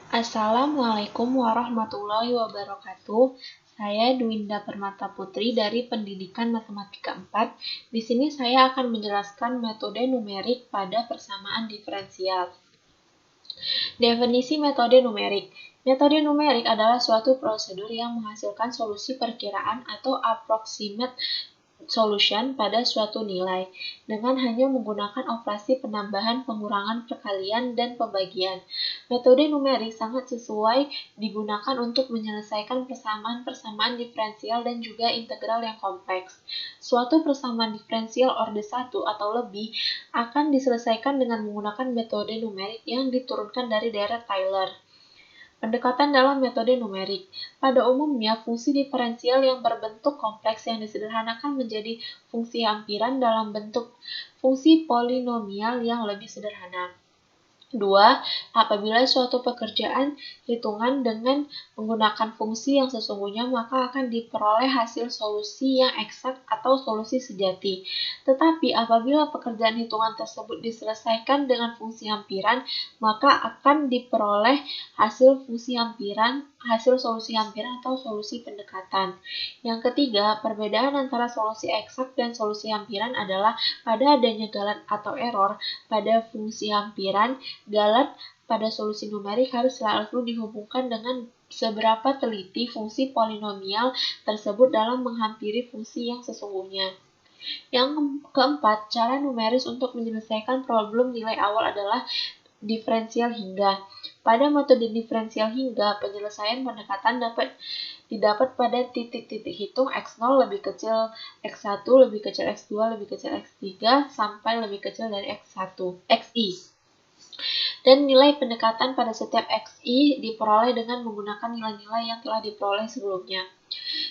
Assalamualaikum warahmatullahi wabarakatuh. Saya Dwinda Permata Putri dari Pendidikan Matematika 4. Di sini saya akan menjelaskan metode numerik pada persamaan diferensial. Definisi metode numerik. Metode numerik adalah suatu prosedur yang menghasilkan solusi perkiraan atau approximate solution pada suatu nilai dengan hanya menggunakan operasi penambahan, pengurangan, perkalian, dan pembagian. Metode numerik sangat sesuai digunakan untuk menyelesaikan persamaan-persamaan diferensial dan juga integral yang kompleks. Suatu persamaan diferensial orde 1 atau lebih akan diselesaikan dengan menggunakan metode numerik yang diturunkan dari Dirac-Tyler. Pendekatan dalam metode numerik. Pada umumnya, fungsi diferensial yang berbentuk kompleks yang disederhanakan menjadi fungsi hampiran dalam bentuk fungsi polinomial yang lebih sederhana. 2. Apabila suatu pekerjaan hitungan dengan menggunakan fungsi yang sesungguhnya, maka akan diperoleh hasil solusi yang eksak atau solusi sejati. Tetapi apabila pekerjaan hitungan tersebut diselesaikan dengan fungsi hampiran, maka akan diperoleh hasil solusi hampiran atau solusi pendekatan. Yang ketiga, perbedaan antara solusi eksak dan solusi hampiran adalah pada adanya galat atau error pada fungsi hampiran. Galat pada solusi numerik harus selalu dihubungkan dengan seberapa teliti fungsi polinomial tersebut dalam menghampiri fungsi yang sesungguhnya. Yang keempat, cara numeris untuk menyelesaikan problem nilai awal adalah diferensial hingga. Pada metode diferensial hingga, penyelesaian pendekatan didapat pada titik-titik hitung x0 lebih kecil x1, lebih kecil x2, lebih kecil x3, sampai lebih kecil dari xi. Dan nilai pendekatan pada setiap xi diperoleh dengan menggunakan nilai-nilai yang telah diperoleh sebelumnya.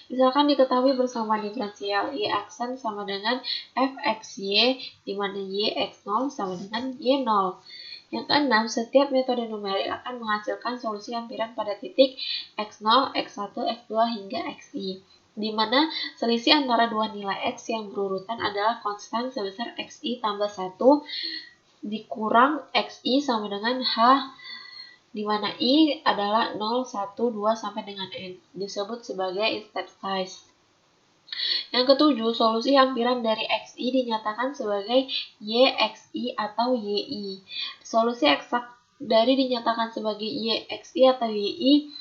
Misalkan diketahui persamaan diferensial y aksen sama dengan fxy, di mana y x0 sama dengan y0. Yang keenam, setiap metode numerik akan menghasilkan solusi hampiran pada titik x0, x1, x2 hingga xi, di mana selisih antara dua nilai x yang berurutan adalah konstan sebesar xi tambah 1 dikurang xi sama dengan h, di mana i adalah 0, 1, 2, sampai dengan n, disebut sebagai stepsize. Yang ketujuh, solusi hampiran dari xi dinyatakan sebagai yxi atau yi. Solusi eksak dari dinyatakan sebagai yxi atau yi,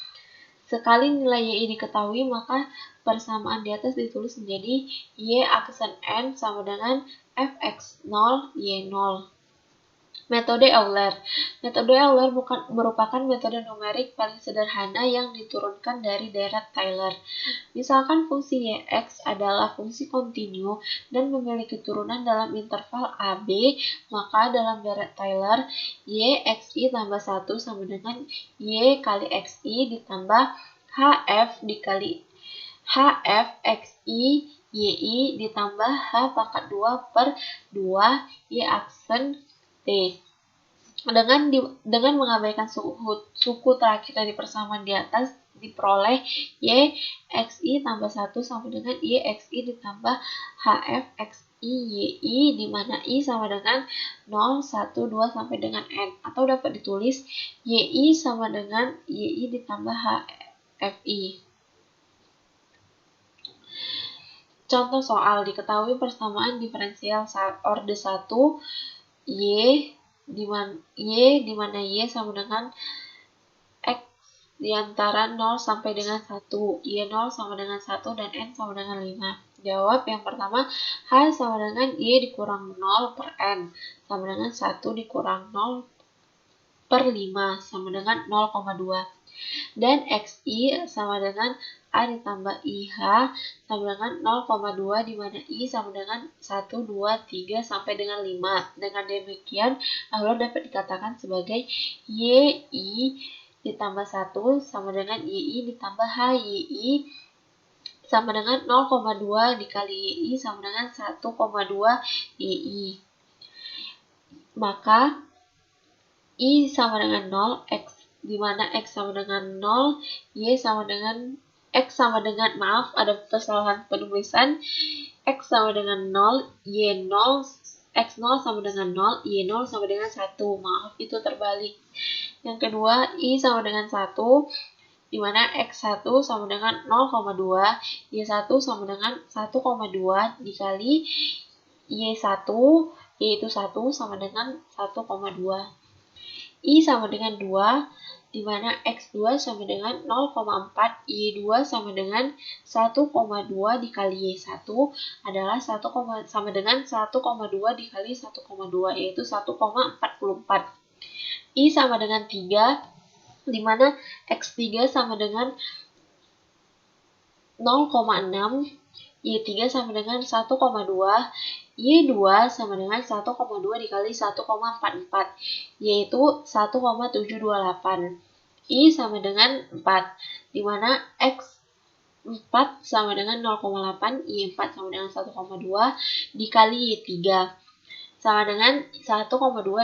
sekali nilai yi diketahui, maka persamaan di atas ditulis menjadi y aksen n sama dengan fx0 y0. Metode Euler. Metode Euler merupakan metode numerik paling sederhana yang diturunkan dari Dirac-Tyler. Misalkan fungsi yx adalah fungsi kontinu dan memiliki turunan dalam interval AB, maka dalam Dirac-Tyler, yxi tambah 1 sama dengan y kali xi ditambah hf dikali hf xi yi ditambah h pangkat 2 per 2 y aksen t. Dengan mengabaikan suku terakhir dari persamaan di atas, diperoleh y xi tambah 1 sama dengan y xi ditambah hf xi yi, di mana i sama dengan 0, 1, 2, sampai dengan n, atau dapat ditulis yi sama dengan yi ditambah hfi. Contoh soal, diketahui persamaan diferensial orde 1 y di mana y sama dengan x di antara 0 sampai dengan 1, y0 sama dengan 1 dan n sama dengan 5. Jawab yang pertama, h sama dengan y dikurang 0 per n sama dengan 1 dikurang 0 per 5 sama dengan 0,2. Dan xi sama dengan a ditambah ih sama dengan 0,2, di mana i sama dengan 1, 2, 3, sampai dengan 5. Dengan demikian, Euler dapat dikatakan sebagai yi ditambah 1 sama dengan yi ditambah hi sama dengan 0,2 dikali yi sama dengan 1,2 yi. Maka i sama dengan 0, x di mana x sama dengan 0, y sama dengan ada kesalahan penulisan, x sama dengan 0, y0, x0 sama dengan 0, y0 sama dengan 1. Maaf, itu terbalik. Yang kedua, I sama dengan 1, di mana X1 sama dengan 0,2, Y1 sama dengan 1,2 dikali Y1, yaitu 1 sama dengan 1,2. I sama dengan 2, di mana X2 sama dengan 0,4, Y2 sama dengan 1,2 dikali Y1 adalah sama dengan 1,2 dikali 1,2, yaitu 1,44. I sama dengan 3, di mana X3 sama dengan 0,6, Y3 sama dengan 1,2, Y2 sama dengan 1,2 dikali 1,44, yaitu 1,728. I sama dengan 4, di mana X4 sama dengan 0,8, Y4 sama dengan 1,2 dikali Y3 sama dengan 1,2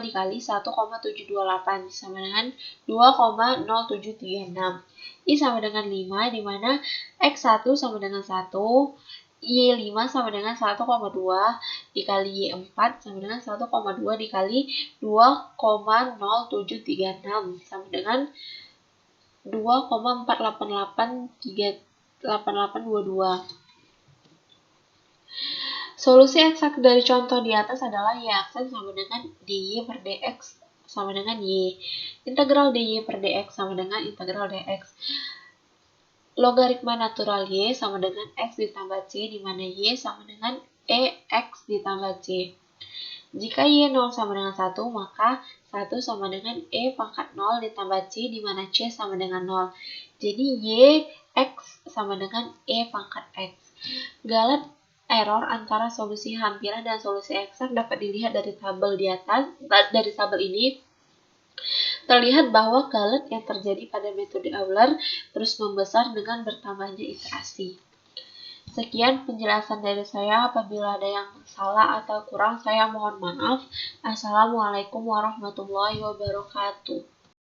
dikali 1,728 sama dengan 2,0736. I sama dengan 5, di mana X1 sama dengan 1, Y5 sama dengan 1,2 dikali Y4 sama dengan 1,2 dikali 2,0736 sama dengan 2,4883822. Solusi eksak dari contoh di atas adalah Y aksen sama dengan DY per DX sama dengan Y. Integral DY per DX sama dengan integral DX. Logaritma natural Y sama dengan X ditambah C, di mana Y sama dengan EX ditambah C. Jika Y 0 sama dengan 1, maka 1 sama dengan E pangkat 0 ditambah C, di mana C sama dengan 0. Jadi Y X sama dengan E pangkat X. Galet error antara solusi hampiran dan solusi eksak dapat dilihat dari tabel di atas. Dari tabel ini terlihat bahwa galet yang terjadi pada metode Euler terus membesar dengan bertambahnya iterasi. Sekian penjelasan dari saya. Apabila ada yang salah atau kurang, saya mohon maaf. Assalamualaikum warahmatullahi wabarakatuh.